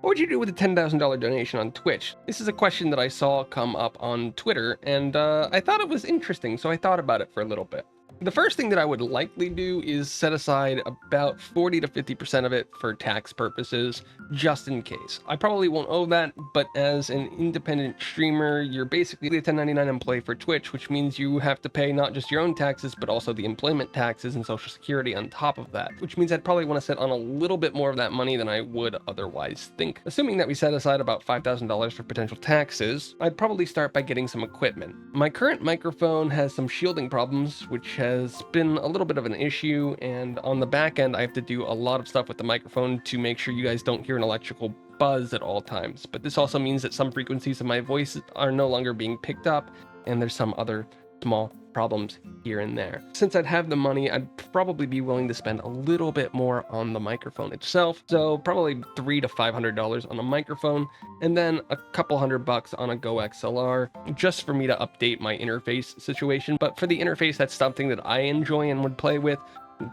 What would you do with a $10,000 donation on Twitch? This is a question that I saw come up on Twitter, and I thought it was interesting, so I thought about it for a little bit. The first thing that I would likely do is set aside about 40 to 50% of it for tax purposes, just in case. I probably won't owe that, but as an independent streamer, you're basically a 1099 employee for Twitch, which means you have to pay not just your own taxes, but also the employment taxes and Social Security on top of that, which means I'd probably want to set on a little bit more of that money than I would otherwise think. Assuming that we set aside about $5,000 for potential taxes, I'd probably start by getting some equipment. My current microphone has some shielding problems, which has been a little bit of an issue, and on the back end I have to do a lot of stuff with the microphone to make sure you guys don't hear an electrical buzz at all times. But this also means that some frequencies of my voice are no longer being picked up, and there's some other small problems here and there. Since I'd have the money, I'd probably be willing to spend a little bit more on the microphone itself, so probably $300 to $500 on a microphone, and then a couple $100 on a Go XLR, just for me to update my interface situation. But for the interface, that's something that I enjoy and would play with.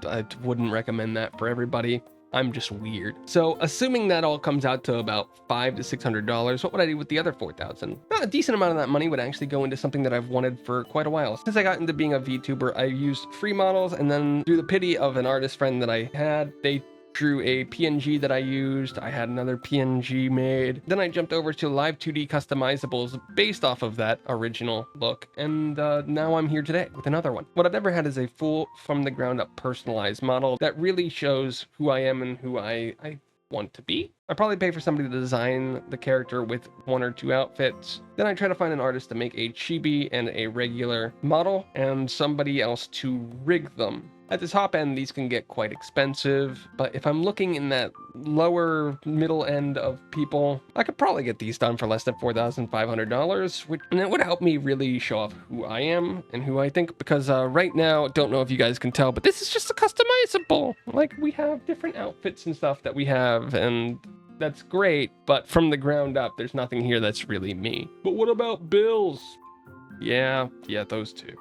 I wouldn't recommend that for everybody. I'm just weird. So assuming that all comes out to about $500 to $600, what would I do with the other $4,000? A decent amount of that money would actually go into something that I've wanted for quite a while. Since I got into being a VTuber, I used free models, and then through the pity of an artist friend that I had, they drew a PNG that I used. I had another PNG made. Then I jumped over to live 2D customizables based off of that original look, and now I'm here today with another one. What I've never had is a full from the ground up personalized model that really shows who I am and who I want to be. I probably pay for somebody to design the character with 1 or 2 outfits. Then I try to find an artist to make a chibi and a regular model, and somebody else to rig them. At the top end, these can get quite expensive, but if I'm looking in that lower middle end of people, I could probably get these done for less than $4,500, and it would help me really show off who I am and who I think, because right now, don't know if you guys can tell, but this is just a customizable. Like, we have different outfits and stuff that we have, and that's great, but from the ground up, there's nothing here that's really me. But what about bills? Yeah, those two.